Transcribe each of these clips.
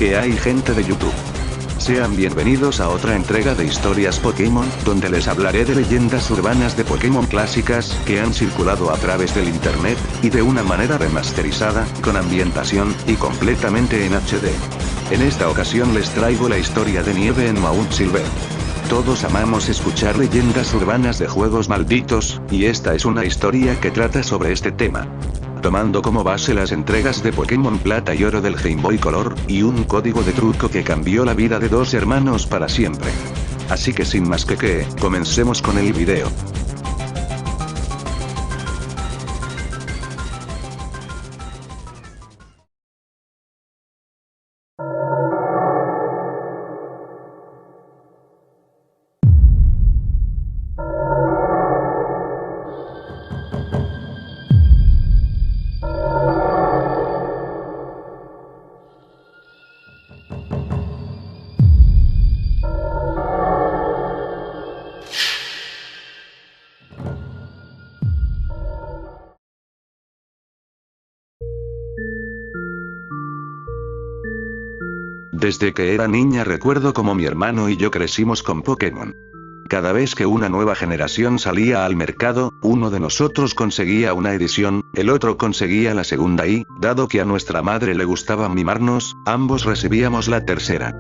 ¿Qué hay, gente de YouTube? Sean bienvenidos a otra entrega de Historias Pokémon, donde les hablaré de leyendas urbanas de Pokémon clásicas, que han circulado a través del internet, y de una manera remasterizada, con ambientación, y completamente en HD. En esta ocasión les traigo la historia de Nieve en Mount Silver. Todos amamos escuchar leyendas urbanas de juegos malditos, y esta es una historia que trata sobre este tema. Tomando como base las entregas de Pokémon Plata y Oro del Game Boy Color, y un código de truco que cambió la vida de dos hermanos para siempre. Así que sin más que comencemos con el video. Desde que era niña recuerdo cómo mi hermano y yo crecimos con Pokémon. Cada vez que una nueva generación salía al mercado, uno de nosotros conseguía una edición, el otro conseguía la segunda y, dado que a nuestra madre le gustaba mimarnos, ambos recibíamos la tercera.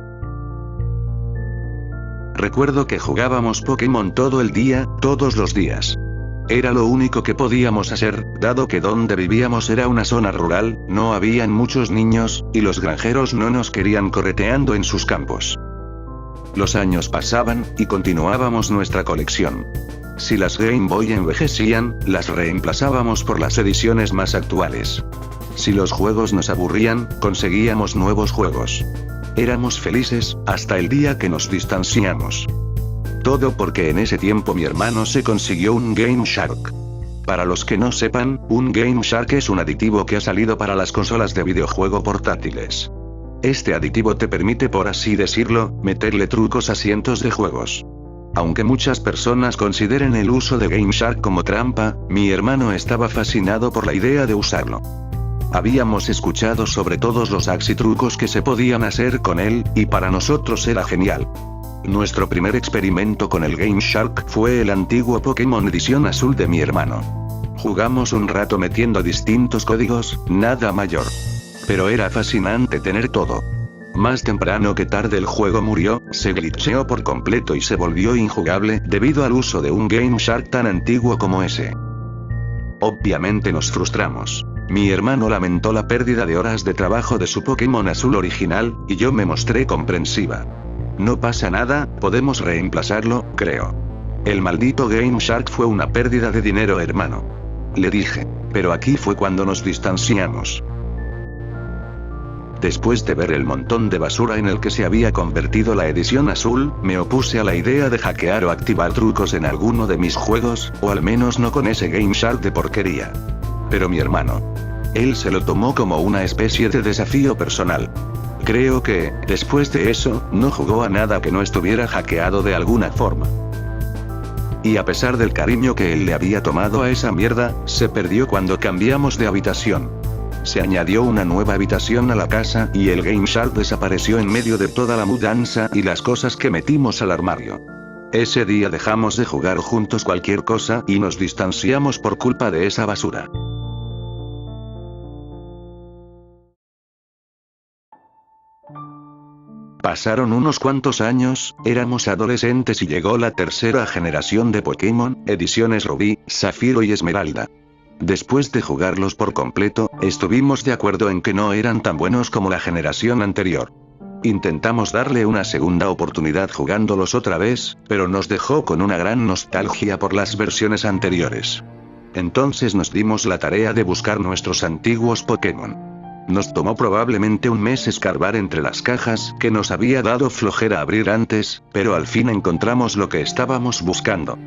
Recuerdo que jugábamos Pokémon todo el día, todos los días. Era lo único que podíamos hacer, dado que donde vivíamos era una zona rural, no habían muchos niños, y los granjeros no nos querían correteando en sus campos. Los años pasaban, y continuábamos nuestra colección. Si las Game Boy envejecían, las reemplazábamos por las ediciones más actuales. Si los juegos nos aburrían, conseguíamos nuevos juegos. Éramos felices, hasta el día que nos distanciamos. Todo porque en ese tiempo mi hermano se consiguió un Game Shark. Para los que no sepan, un Game Shark es un aditivo que ha salido para las consolas de videojuego portátiles. Este aditivo te permite, por así decirlo, meterle trucos a cientos de juegos. Aunque muchas personas consideren el uso de Game Shark como trampa, mi hermano estaba fascinado por la idea de usarlo. Habíamos escuchado sobre todos los hacks y trucos que se podían hacer con él, y para nosotros era genial. Nuestro primer experimento con el Game Shark fue el antiguo Pokémon Edición Azul de mi hermano. Jugamos un rato metiendo distintos códigos, nada mayor. Pero era fascinante tener todo. Más temprano que tarde el juego murió, se glitcheó por completo y se volvió injugable debido al uso de un Game Shark tan antiguo como ese. Obviamente nos frustramos. Mi hermano lamentó la pérdida de horas de trabajo de su Pokémon Azul original, y yo me mostré comprensiva. No pasa nada, podemos reemplazarlo, creo. El maldito Game Shark fue una pérdida de dinero, hermano. Le dije. Pero aquí fue cuando nos distanciamos. Después de ver el montón de basura en el que se había convertido la edición azul, me opuse a la idea de hackear o activar trucos en alguno de mis juegos, o al menos no con ese Game Shark de porquería. Pero mi hermano. Él se lo tomó como una especie de desafío personal. Creo que, después de eso, no jugó a nada que no estuviera hackeado de alguna forma. Y a pesar del cariño que él le había tomado a esa mierda, se perdió cuando cambiamos de habitación. Se añadió una nueva habitación a la casa y el Game Shark desapareció en medio de toda la mudanza y las cosas que metimos al armario. Ese día dejamos de jugar juntos cualquier cosa y nos distanciamos por culpa de esa basura. Pasaron unos cuantos años, éramos adolescentes y llegó la tercera generación de Pokémon, ediciones Rubí, Zafiro y Esmeralda. Después de jugarlos por completo, estuvimos de acuerdo en que no eran tan buenos como la generación anterior. Intentamos darle una segunda oportunidad jugándolos otra vez, pero nos dejó con una gran nostalgia por las versiones anteriores. Entonces nos dimos la tarea de buscar nuestros antiguos Pokémon. Nos tomó probablemente un mes escarbar entre las cajas que nos había dado flojera abrir antes, pero al fin encontramos lo que estábamos buscando.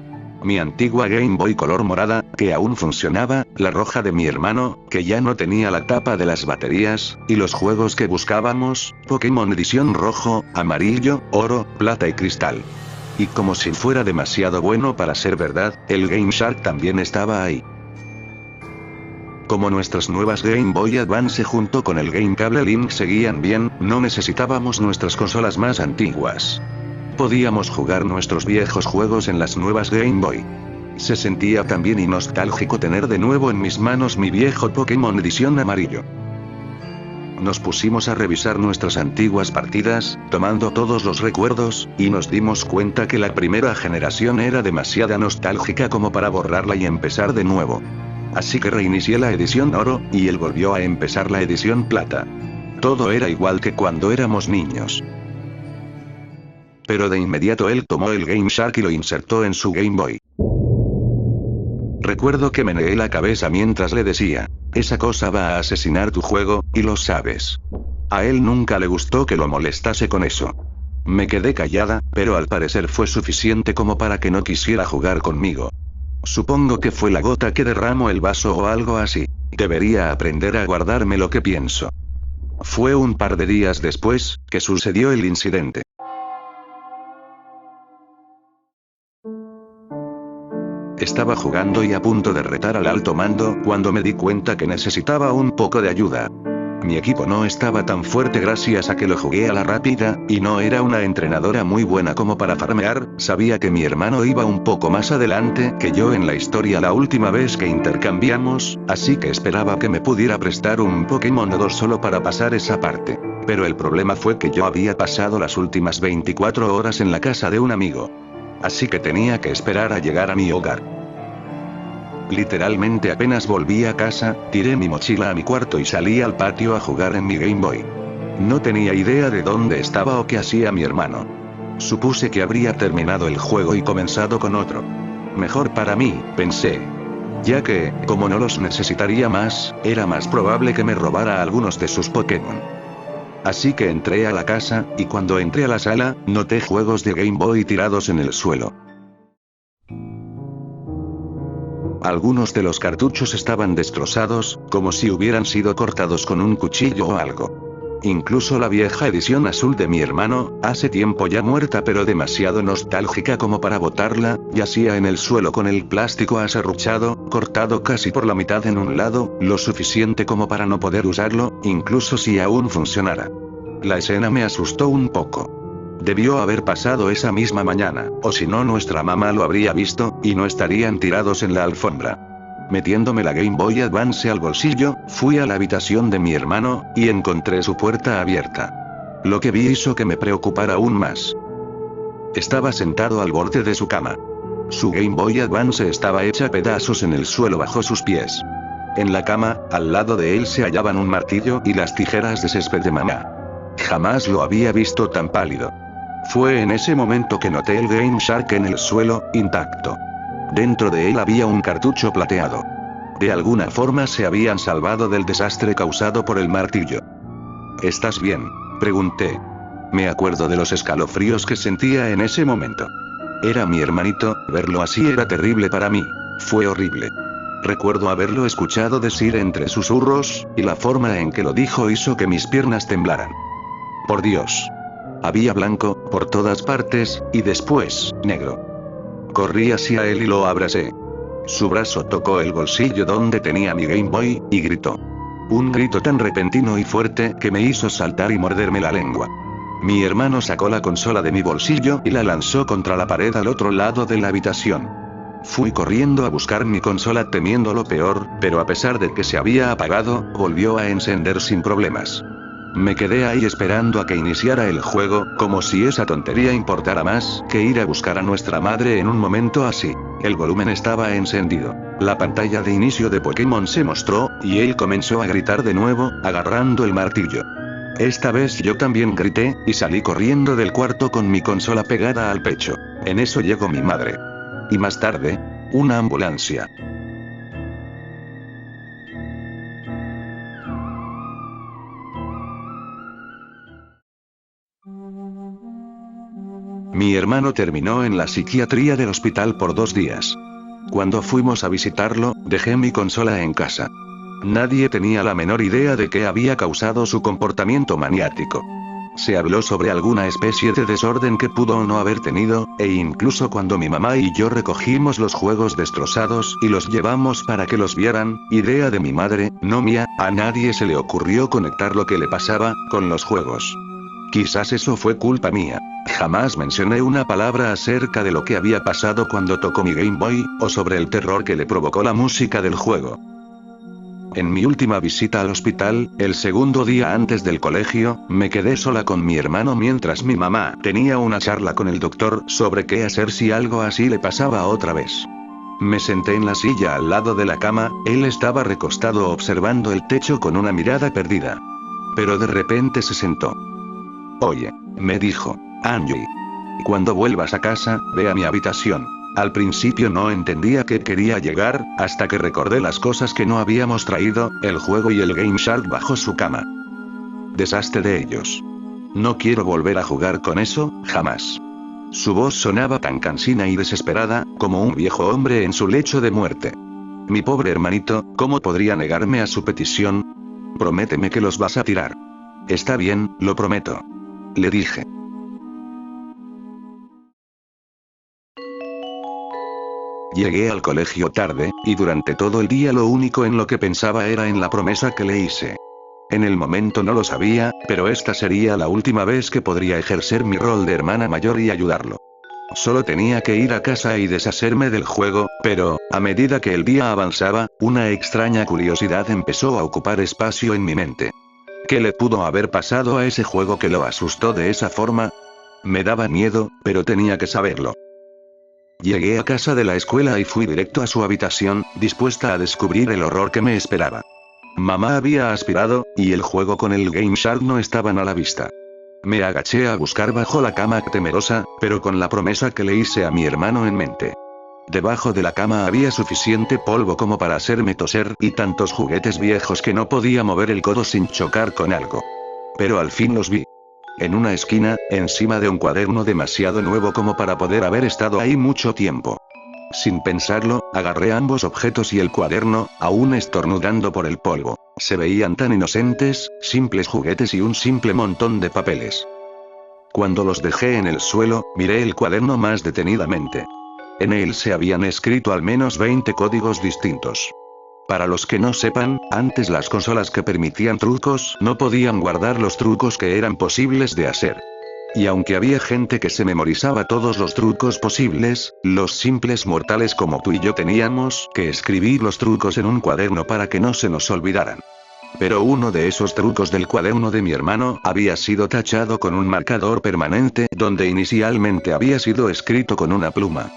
Mi antigua Game Boy color morada, que aún funcionaba, la roja de mi hermano, que ya no tenía la tapa de las baterías, y los juegos que buscábamos, Pokémon Edición Rojo, Amarillo, Oro, Plata y Cristal. Y como si fuera demasiado bueno para ser verdad, el Game Shark también estaba ahí. Como nuestras nuevas Game Boy Advance junto con el Game Cable Link seguían bien, no necesitábamos nuestras consolas más antiguas. Podíamos jugar nuestros viejos juegos en las nuevas Game Boy. Se sentía tan bien y nostálgico tener de nuevo en mis manos mi viejo Pokémon edición amarillo. Nos pusimos a revisar nuestras antiguas partidas, tomando todos los recuerdos, y nos dimos cuenta que la primera generación era demasiado nostálgica como para borrarla y empezar de nuevo. Así que reinicié la edición oro, y él volvió a empezar la edición plata. Todo era igual que cuando éramos niños. Pero de inmediato él tomó el Game Shark y lo insertó en su Game Boy. Recuerdo que meneé la cabeza mientras le decía, esa cosa va a asesinar tu juego, y lo sabes. A él nunca le gustó que lo molestase con eso. Me quedé callada, pero al parecer fue suficiente como para que no quisiera jugar conmigo. Supongo que fue la gota que derramó el vaso o algo así. Debería aprender a guardarme lo que pienso. Fue un par de días después, que sucedió el incidente. Estaba jugando y a punto de retar al alto mando cuando me di cuenta que necesitaba un poco de ayuda. Mi equipo no estaba tan fuerte gracias a que lo jugué a la rápida, y no era una entrenadora muy buena como para farmear. Sabía que mi hermano iba un poco más adelante que yo en la historia la última vez que intercambiamos, así que esperaba que me pudiera prestar un Pokémon o dos solo para pasar esa parte. Pero el problema fue que yo había pasado las últimas 24 horas en la casa de un amigo. Así que tenía que esperar a llegar a mi hogar. Literalmente apenas volví a casa, tiré mi mochila a mi cuarto y salí al patio a jugar en mi Game Boy. No tenía idea de dónde estaba o qué hacía mi hermano. Supuse que habría terminado el juego y comenzado con otro. Mejor para mí, pensé. Ya que, como no los necesitaría más, era más probable que me robara algunos de sus Pokémon. Así que entré a la casa, y cuando entré a la sala, noté juegos de Game Boy tirados en el suelo. Algunos de los cartuchos estaban destrozados, como si hubieran sido cortados con un cuchillo o algo. Incluso la vieja edición azul de mi hermano, hace tiempo ya muerta pero demasiado nostálgica como para botarla, yacía en el suelo con el plástico aserruchado, cortado casi por la mitad en un lado, lo suficiente como para no poder usarlo, incluso si aún funcionara. La escena me asustó un poco. Debió haber pasado esa misma mañana, o si no nuestra mamá lo habría visto, y no estarían tirados en la alfombra. Metiéndome la Game Boy Advance al bolsillo, fui a la habitación de mi hermano, y encontré su puerta abierta. Lo que vi hizo que me preocupara aún más. Estaba sentado al borde de su cama. Su Game Boy Advance estaba hecha pedazos en el suelo bajo sus pies. En la cama, al lado de él se hallaban un martillo y las tijeras de césped de mamá. Jamás lo había visto tan pálido. Fue en ese momento que noté el Game Shark en el suelo, intacto. Dentro de él había un cartucho plateado. De alguna forma se habían salvado del desastre causado por el martillo. ¿Estás bien?, pregunté. Me acuerdo de los escalofríos que sentía en ese momento. Era mi hermanito, verlo así era terrible para mí. Fue horrible. Recuerdo haberlo escuchado decir entre susurros, y la forma en que lo dijo hizo que mis piernas temblaran. Por Dios. Había blanco, por todas partes, y después, negro. Corrí hacia él y lo abracé. Su brazo tocó el bolsillo donde tenía mi Game Boy, y gritó. Un grito tan repentino y fuerte que me hizo saltar y morderme la lengua. Mi hermano sacó la consola de mi bolsillo y la lanzó contra la pared al otro lado de la habitación. Fui corriendo a buscar mi consola temiendo lo peor, pero a pesar de que se había apagado, volvió a encender sin problemas. Me quedé ahí esperando a que iniciara el juego, como si esa tontería importara más que ir a buscar a nuestra madre en un momento así. El volumen estaba encendido. La pantalla de inicio de Pokémon se mostró, y él comenzó a gritar de nuevo, agarrando el martillo. Esta vez yo también grité, y salí corriendo del cuarto con mi consola pegada al pecho. En eso llegó mi madre. Y más tarde, una ambulancia. Mi hermano terminó en la psiquiatría del hospital por 2 días. Cuando fuimos a visitarlo, dejé mi consola en casa. Nadie tenía la menor idea de qué había causado su comportamiento maniático. Se habló sobre alguna especie de desorden que pudo o no haber tenido, e incluso cuando mi mamá y yo recogimos los juegos destrozados y los llevamos para que los vieran, idea de mi madre, no mía, a nadie se le ocurrió conectar lo que le pasaba con los juegos. Quizás eso fue culpa mía. Jamás mencioné una palabra acerca de lo que había pasado cuando tocó mi Game Boy, o sobre el terror que le provocó la música del juego. En mi última visita al hospital, el segundo día antes del colegio, me quedé sola con mi hermano mientras mi mamá tenía una charla con el doctor sobre qué hacer si algo así le pasaba otra vez. Me senté en la silla al lado de la cama, él estaba recostado observando el techo con una mirada perdida. Pero de repente se sentó. Oye, me dijo, Angie. Cuando vuelvas a casa, ve a mi habitación. Al principio no entendía que quería llegar, hasta que recordé las cosas que no habíamos traído, el juego y el Game Shark bajo su cama. Deshazte de ellos. No quiero volver a jugar con eso, jamás. Su voz sonaba tan cansina y desesperada, como un viejo hombre en su lecho de muerte. Mi pobre hermanito, ¿cómo podría negarme a su petición? Prométeme que los vas a tirar. Está bien, lo prometo. Le dije. Llegué al colegio tarde, y durante todo el día lo único en lo que pensaba era en la promesa que le hice. En el momento no lo sabía, pero esta sería la última vez que podría ejercer mi rol de hermana mayor y ayudarlo. Solo tenía que ir a casa y deshacerme del juego, pero, a medida que el día avanzaba, una extraña curiosidad empezó a ocupar espacio en mi mente. ¿Qué le pudo haber pasado a ese juego que lo asustó de esa forma? Me daba miedo, pero tenía que saberlo. Llegué a casa de la escuela y fui directo a su habitación, dispuesta a descubrir el horror que me esperaba. Mamá había aspirado, y el juego con el Game Shark no estaban a la vista. Me agaché a buscar bajo la cama temerosa, pero con la promesa que le hice a mi hermano en mente. Debajo de la cama había suficiente polvo como para hacerme toser y tantos juguetes viejos que no podía mover el codo sin chocar con algo. Pero al fin los vi. En una esquina, encima de un cuaderno demasiado nuevo como para poder haber estado ahí mucho tiempo. Sin pensarlo, agarré ambos objetos y el cuaderno, aún estornudando por el polvo. Se veían tan inocentes, simples juguetes y un simple montón de papeles. Cuando los dejé en el suelo, miré el cuaderno más detenidamente. En él se habían escrito al menos 20 códigos distintos. Para los que no sepan, antes las consolas que permitían trucos no podían guardar los trucos que eran posibles de hacer. Y aunque había gente que se memorizaba todos los trucos posibles, los simples mortales como tú y yo teníamos que escribir los trucos en un cuaderno para que no se nos olvidaran. Pero uno de esos trucos del cuaderno de mi hermano había sido tachado con un marcador permanente donde inicialmente había sido escrito con una pluma.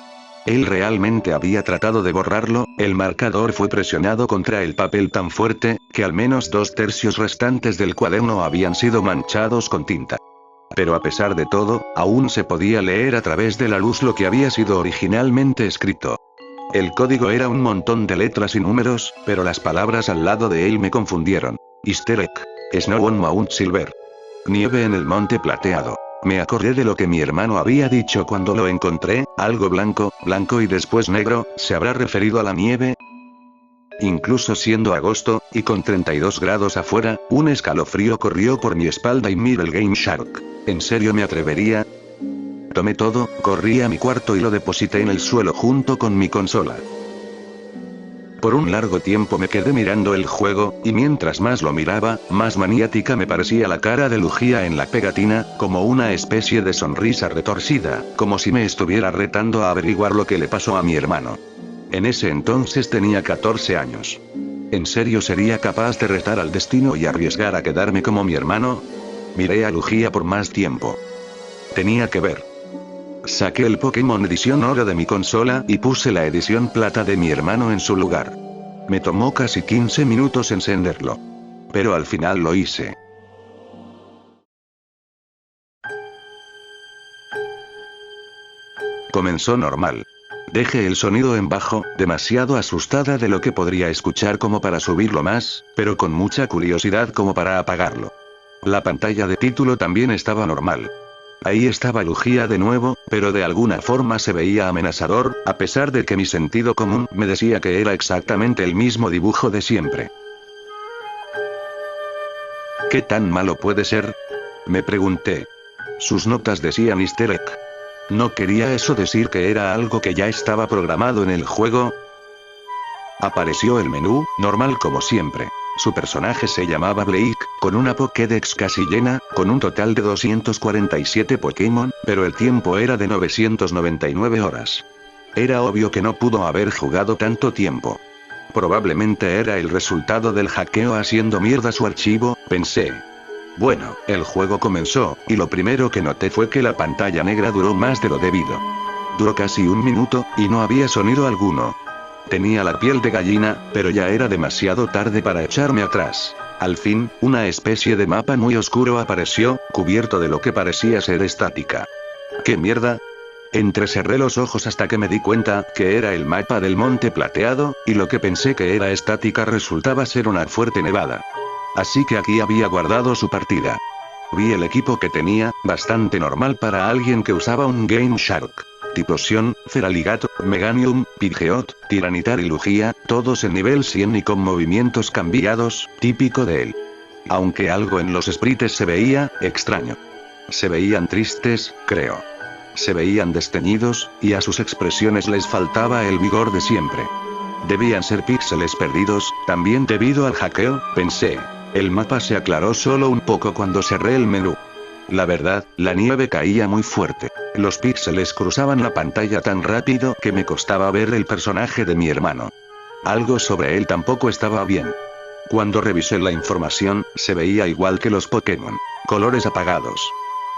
Él realmente había tratado de borrarlo, el marcador fue presionado contra el papel tan fuerte, que al menos 2/3 restantes del cuaderno habían sido manchados con tinta. Pero a pesar de todo, aún se podía leer a través de la luz lo que había sido originalmente escrito. El código era un montón de letras y números, pero las palabras al lado de él me confundieron. Easter egg. Snow on Mount Silver. Nieve en el monte plateado. Me acordé de lo que mi hermano había dicho cuando lo encontré, algo blanco, blanco y después negro, ¿se habrá referido a la nieve? Incluso siendo agosto, y con 32 grados afuera, un escalofrío corrió por mi espalda y miré el Game Shark. ¿En serio me atrevería? Tomé todo, corrí a mi cuarto y lo deposité en el suelo junto con mi consola. Por un largo tiempo me quedé mirando el juego, y mientras más lo miraba, más maniática me parecía la cara de Lugía en la pegatina, como una especie de sonrisa retorcida, como si me estuviera retando a averiguar lo que le pasó a mi hermano. En ese entonces tenía 14 años. ¿En serio sería capaz de retar al destino y arriesgar a quedarme como mi hermano? Miré a Lugía por más tiempo. Tenía que ver. Saqué el Pokémon Edición Oro de mi consola y puse la edición Plata de mi hermano en su lugar. Me tomó casi 15 minutos encenderlo. Pero al final lo hice. Comenzó normal. Dejé el sonido en bajo, demasiado asustada de lo que podría escuchar como para subirlo más, pero con mucha curiosidad como para apagarlo. La pantalla de título también estaba normal. Ahí estaba Lugía de nuevo, pero de alguna forma se veía amenazador, a pesar de que mi sentido común me decía que era exactamente el mismo dibujo de siempre. ¿Qué tan malo puede ser? Me pregunté. Sus notas decían Easter egg. ¿No quería eso decir que era algo que ya estaba programado en el juego? Apareció el menú, normal como siempre. Su personaje se llamaba Blake, con una Pokédex casi llena, con un total de 247 Pokémon, pero el tiempo era de 999 horas. Era obvio que no pudo haber jugado tanto tiempo. Probablemente era el resultado del hackeo haciendo mierda su archivo, pensé. Bueno, el juego comenzó, y lo primero que noté fue que la pantalla negra duró más de lo debido. Duró casi un minuto, y no había sonido alguno. Tenía la piel de gallina, pero ya era demasiado tarde para echarme atrás. Al fin, una especie de mapa muy oscuro apareció, cubierto de lo que parecía ser estática. ¿Qué mierda? Entrecerré los ojos hasta que me di cuenta que era el mapa del Monte Plateado, y lo que pensé que era estática resultaba ser una fuerte nevada. Así que aquí había guardado su partida. Vi el equipo que tenía, bastante normal para alguien que usaba un Game Shark. Typhlosion, Feraligatr, Meganium, Pidgeot, Tyranitar y Lugia, todos en nivel 100 y con movimientos cambiados, típico de él. Aunque algo en los sprites se veía extraño. Se veían tristes, creo. Se veían desteñidos, y a sus expresiones les faltaba el vigor de siempre. Debían ser píxeles perdidos, también debido al hackeo, pensé. El mapa se aclaró solo un poco cuando cerré el menú. La verdad, la nieve caía muy fuerte. Los píxeles cruzaban la pantalla tan rápido que me costaba ver el personaje de mi hermano. Algo sobre él tampoco estaba bien. Cuando revisé la información, se veía igual que los Pokémon. Colores apagados.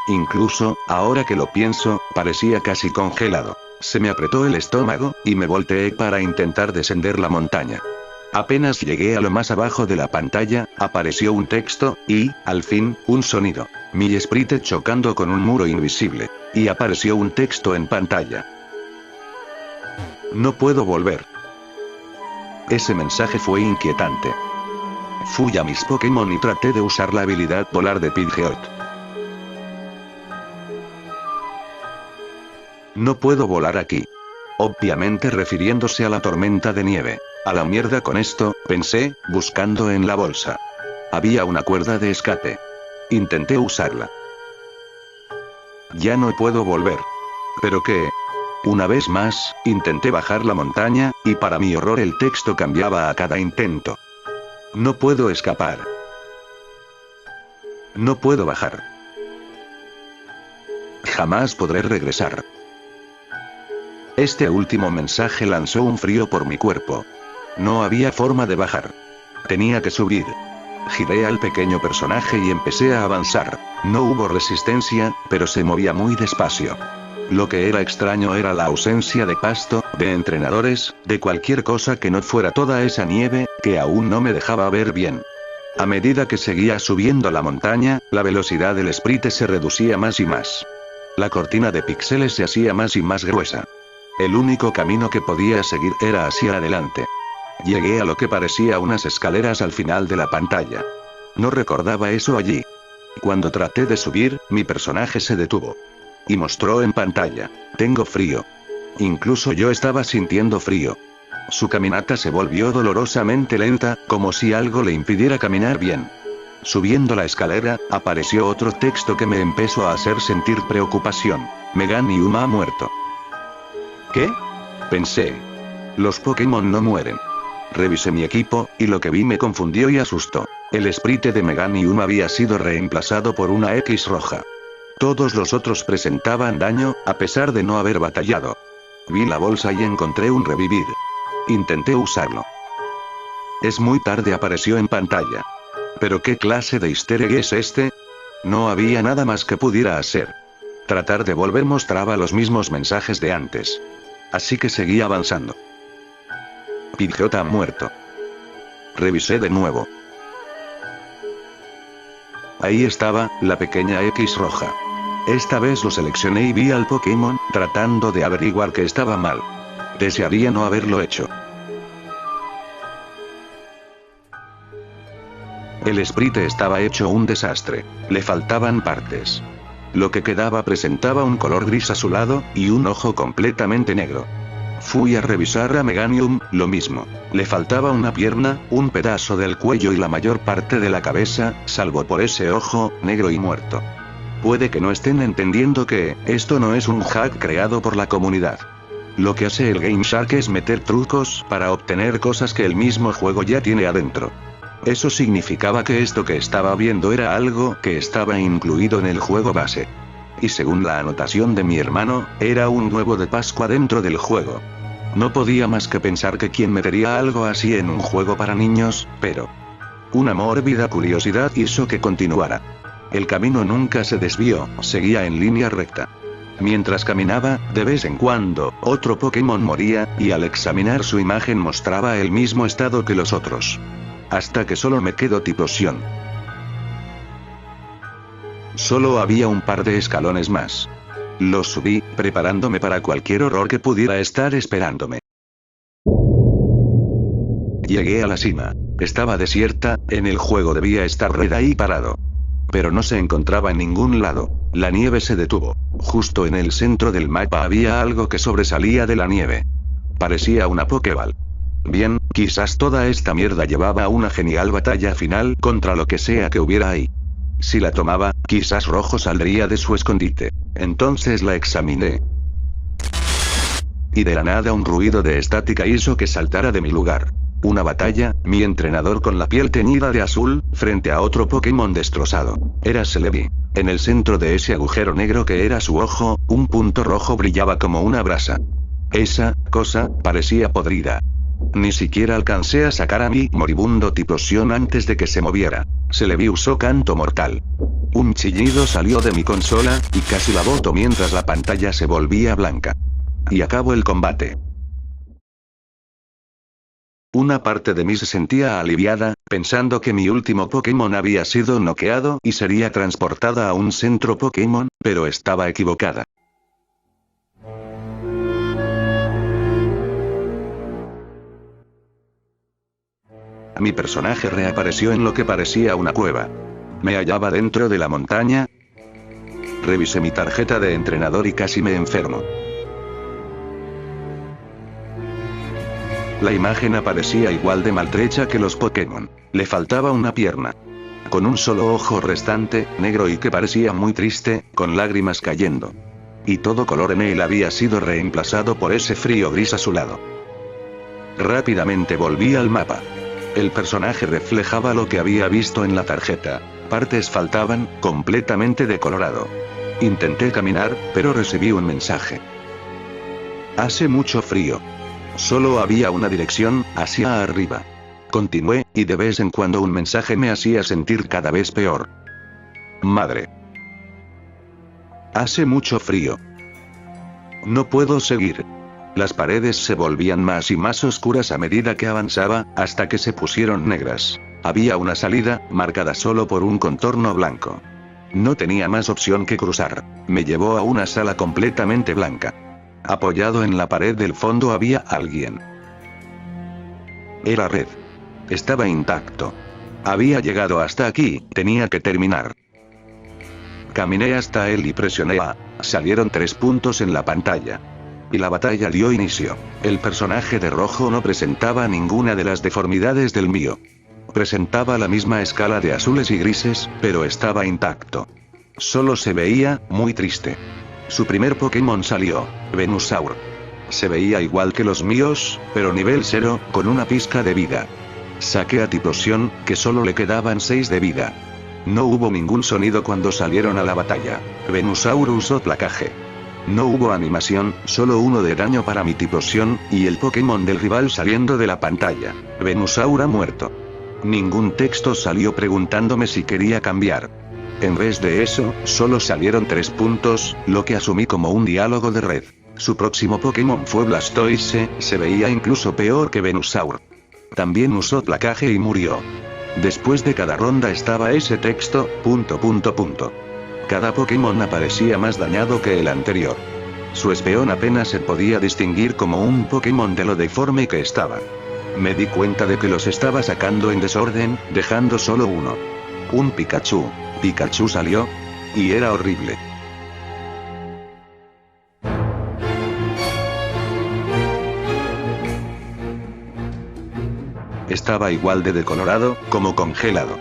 Incluso, ahora que lo pienso, parecía casi congelado. Se me apretó el estómago, y me volteé para intentar descender la montaña. Apenas llegué a lo más abajo de la pantalla, apareció un texto, y, al fin, un sonido. Mi sprite chocando con un muro invisible. Y apareció un texto en pantalla. No puedo volver. Ese mensaje fue inquietante. Fui a mis Pokémon y traté de usar la habilidad volar de Pidgeot. No puedo volar aquí. Obviamente refiriéndose a la tormenta de nieve. A la mierda con esto, pensé, buscando en la bolsa. Había una cuerda de escape. Intenté usarla. Ya no puedo volver. ¿Pero qué? Una vez más, intenté bajar la montaña, y para mi horror el texto cambiaba a cada intento. No puedo escapar. No puedo bajar. Jamás podré regresar. Este último mensaje lanzó un frío por mi cuerpo. No había forma de bajar. Tenía que subir. Giré al pequeño personaje y empecé a avanzar. No hubo resistencia, pero se movía muy despacio. Lo que era extraño era la ausencia de pasto, de entrenadores, de cualquier cosa que no fuera toda esa nieve, que aún no me dejaba ver bien. A medida que seguía subiendo la montaña, la velocidad del sprite se reducía más y más. La cortina de píxeles se hacía más y más gruesa. El único camino que podía seguir era hacia adelante. Llegué a lo que parecía unas escaleras al final de la pantalla. No recordaba eso allí. Cuando traté de subir, mi personaje se detuvo. Y mostró en pantalla: tengo frío. Incluso yo estaba sintiendo frío. Su caminata se volvió dolorosamente lenta, como si algo le impidiera caminar bien. Subiendo la escalera, apareció otro texto que me empezó a hacer sentir preocupación. Meganium ha muerto. ¿Qué? Pensé. Los Pokémon no mueren. Revisé mi equipo, y lo que vi me confundió y asustó. El sprite de Meganium había sido reemplazado por una X roja. Todos los otros presentaban daño, a pesar de no haber batallado. Vi la bolsa y encontré un revivir. Intenté usarlo. Es muy tarde, apareció en pantalla. ¿Pero qué clase de easter egg es este? No había nada más que pudiera hacer. Tratar de volver mostraba los mismos mensajes de antes. Así que seguí avanzando. Pidgeot ha muerto. Revisé de nuevo. Ahí estaba, la pequeña X roja. Esta vez lo seleccioné y vi al Pokémon, tratando de averiguar qué estaba mal. Desearía no haberlo hecho. El sprite estaba hecho un desastre. Le faltaban partes. Lo que quedaba presentaba un color gris azulado, y un ojo completamente negro. Fui a revisar a Meganium, lo mismo. Le faltaba una pierna, un pedazo del cuello y la mayor parte de la cabeza, salvo por ese ojo, negro y muerto. Puede que no estén entendiendo que, esto no es un hack creado por la comunidad. Lo que hace el Game Shark es meter trucos para obtener cosas que el mismo juego ya tiene adentro. Eso significaba que esto que estaba viendo era algo que estaba incluido en el juego base. Y según la anotación de mi hermano, era un huevo de Pascua dentro del juego. No podía más que pensar que quién metería algo así en un juego para niños, pero una mórbida curiosidad hizo que continuara. El camino nunca se desvió, seguía en línea recta. Mientras caminaba, de vez en cuando, otro Pokémon moría, y al examinar su imagen mostraba el mismo estado que los otros. Hasta que solo me quedó Typhlosion. Solo había un par de escalones más. Los subí, preparándome para cualquier horror que pudiera estar esperándome. Llegué a la cima. Estaba desierta, en el juego debía estar Red ahí parado. Pero no se encontraba en ningún lado. La nieve se detuvo. Justo en el centro del mapa había algo que sobresalía de la nieve. Parecía una Pokéball. Bien, quizás toda esta mierda llevaba a una genial batalla final contra lo que sea que hubiera ahí. Si la tomaba, quizás Rojo saldría de su escondite. Entonces la examiné. Y de la nada un ruido de estática hizo que saltara de mi lugar. Una batalla, mi entrenador con la piel teñida de azul, frente a otro Pokémon destrozado. Era Celebi. En el centro de ese agujero negro que era su ojo, un punto rojo brillaba como una brasa. Esa cosa parecía podrida. Ni siquiera alcancé a sacar a mi moribundo Typhlosion antes de que se moviera. Celebi usó canto mortal. Un chillido salió de mi consola, y casi la boto mientras la pantalla se volvía blanca. Y acabó el combate. Una parte de mí se sentía aliviada, pensando que mi último Pokémon había sido noqueado y sería transportada a un centro Pokémon, pero estaba equivocada. Mi personaje reapareció en lo que parecía una cueva. Me hallaba dentro de la montaña. Revisé mi tarjeta de entrenador y casi me enfermo. La imagen aparecía igual de maltrecha que los Pokémon. Le faltaba una pierna. Con un solo ojo restante, negro y que parecía muy triste, con lágrimas cayendo. Y todo color en él había sido reemplazado por ese frío gris azulado. Rápidamente volví al mapa. El personaje reflejaba lo que había visto en la tarjeta. Partes faltaban, completamente decolorado. Intenté caminar, pero recibí un mensaje. Hace mucho frío. Solo había una dirección, hacia arriba. Continué, y de vez en cuando un mensaje me hacía sentir cada vez peor. Madre. Hace mucho frío. No puedo seguir. Las paredes se volvían más y más oscuras a medida que avanzaba, hasta que se pusieron negras. Había una salida, marcada solo por un contorno blanco. No tenía más opción que cruzar. Me llevó a una sala completamente blanca. Apoyado en la pared del fondo había alguien. Era Red. Estaba intacto. Había llegado hasta aquí, tenía que terminar. Caminé hasta él y presioné A. Salieron 3 puntos en la pantalla. Y la batalla dio inicio. El personaje de rojo no presentaba ninguna de las deformidades del mío. Presentaba la misma escala de azules y grises, pero estaba intacto. Solo se veía muy triste. Su primer Pokémon salió, Venusaur. Se veía igual que los míos, pero nivel 0, con una pizca de vida. Saqué a Typhlosion, que solo le quedaban 6 de vida. No hubo ningún sonido cuando salieron a la batalla. Venusaur usó placaje. No hubo animación, solo 1 de daño para mi Typhlosion, y el Pokémon del rival saliendo de la pantalla. Venusaur ha muerto. Ningún texto salió preguntándome si quería cambiar. En vez de eso, solo salieron 3 puntos, lo que asumí como un diálogo de Red. Su próximo Pokémon fue Blastoise, se veía incluso peor que Venusaur. También usó placaje y murió. Después de cada ronda estaba ese texto, ... Cada Pokémon aparecía más dañado que el anterior. Su Espeon apenas se podía distinguir como un Pokémon de lo deforme que estaba. Me di cuenta de que los estaba sacando en desorden, dejando solo uno. Un Pikachu. Pikachu salió. Y era horrible. estaba igual de decolorado, como congelado.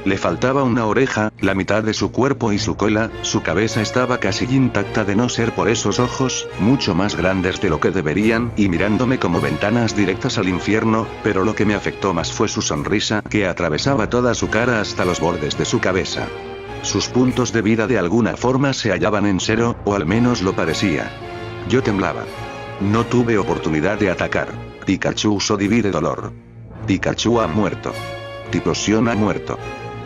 Le faltaba una oreja, la mitad de su cuerpo y su cola, su cabeza estaba casi intacta de no ser por esos ojos, mucho más grandes de lo que deberían, y mirándome como ventanas directas al infierno, pero lo que me afectó más fue su sonrisa, que atravesaba toda su cara hasta los bordes de su cabeza. Sus puntos de vida de alguna forma se hallaban en cero, o al menos lo parecía. Yo temblaba. No tuve oportunidad de atacar. Pikachu usó Divide Dolor. Pikachu ha muerto. Tiplosion ha muerto.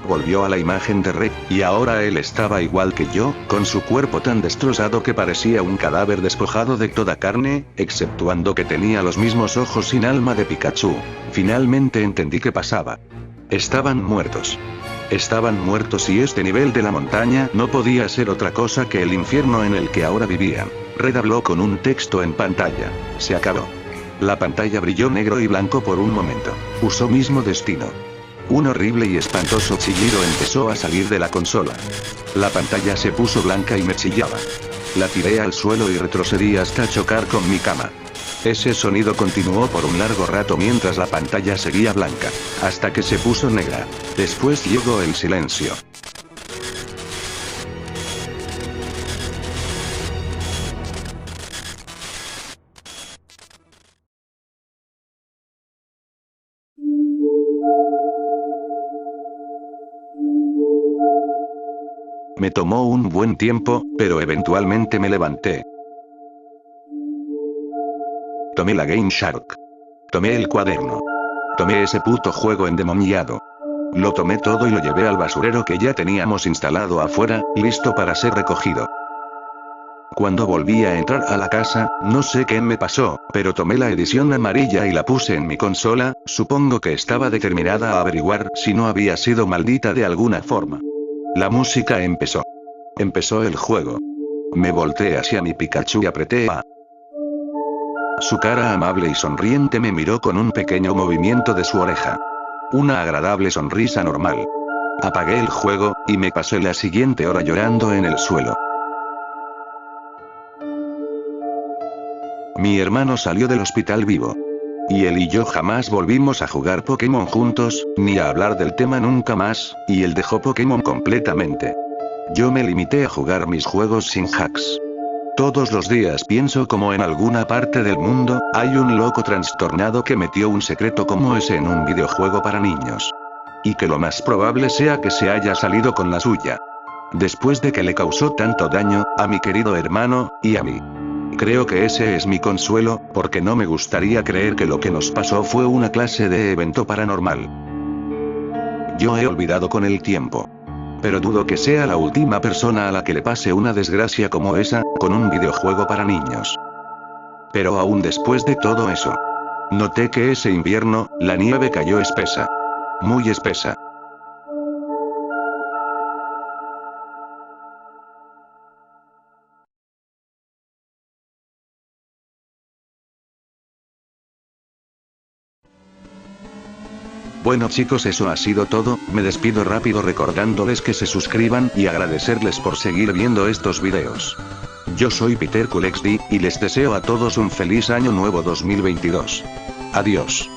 Volvió a la imagen de Rey, y ahora él estaba igual que yo, con su cuerpo tan destrozado que parecía un cadáver despojado de toda carne, exceptuando que tenía los mismos ojos sin alma de Pikachu. Finalmente entendí qué pasaba. Estaban muertos. Estaban muertos y este nivel de la montaña no podía ser otra cosa que el infierno en el que ahora vivían. Red habló con un texto en pantalla. Se acabó. La pantalla brilló negro y blanco por un momento. Usó mismo destino. Un horrible y espantoso chillido empezó a salir de la consola. La pantalla se puso blanca y me chillaba. La tiré al suelo y retrocedí hasta chocar con mi cama. Ese sonido continuó por un largo rato mientras la pantalla seguía blanca, hasta que se puso negra. Después llegó el silencio. Me tomó un buen tiempo, pero eventualmente me levanté. Tomé la Game Shark. Tomé el cuaderno. Tomé ese puto juego endemoniado. Lo tomé todo y lo llevé al basurero que ya teníamos instalado afuera, listo para ser recogido. Cuando volví a entrar a la casa, no sé qué me pasó, pero tomé la edición amarilla y la puse en mi consola, supongo que estaba determinada a averiguar si no había sido maldita de alguna forma. La música empezó. Empezó el juego. Me volteé hacia mi Pikachu y apreté A. Su cara amable y sonriente me miró con un pequeño movimiento de su oreja. Una agradable sonrisa normal. Apagué el juego, y me pasé la siguiente hora llorando en el suelo. Mi hermano salió del hospital vivo. Y él y yo jamás volvimos a jugar Pokémon juntos, ni a hablar del tema nunca más, y él dejó Pokémon completamente. Yo me limité a jugar mis juegos sin hacks. Todos los días pienso como en alguna parte del mundo, hay un loco trastornado que metió un secreto como ese en un videojuego para niños. Y que lo más probable sea que se haya salido con la suya. Después de que le causó tanto daño, a mi querido hermano, y a mí. Creo que ese es mi consuelo, porque no me gustaría creer que lo que nos pasó fue una clase de evento paranormal. Yo he olvidado con el tiempo. Pero dudo que sea la última persona a la que le pase una desgracia como esa, con un videojuego para niños. Pero aún después de todo eso, noté que ese invierno, la nieve cayó espesa. Muy espesa. Bueno chicos, eso ha sido todo, me despido rápido recordándoles que se suscriban y agradecerles por seguir viendo estos videos. Yo soy PeterCoolXD, y les deseo a todos un feliz año nuevo 2022. Adiós.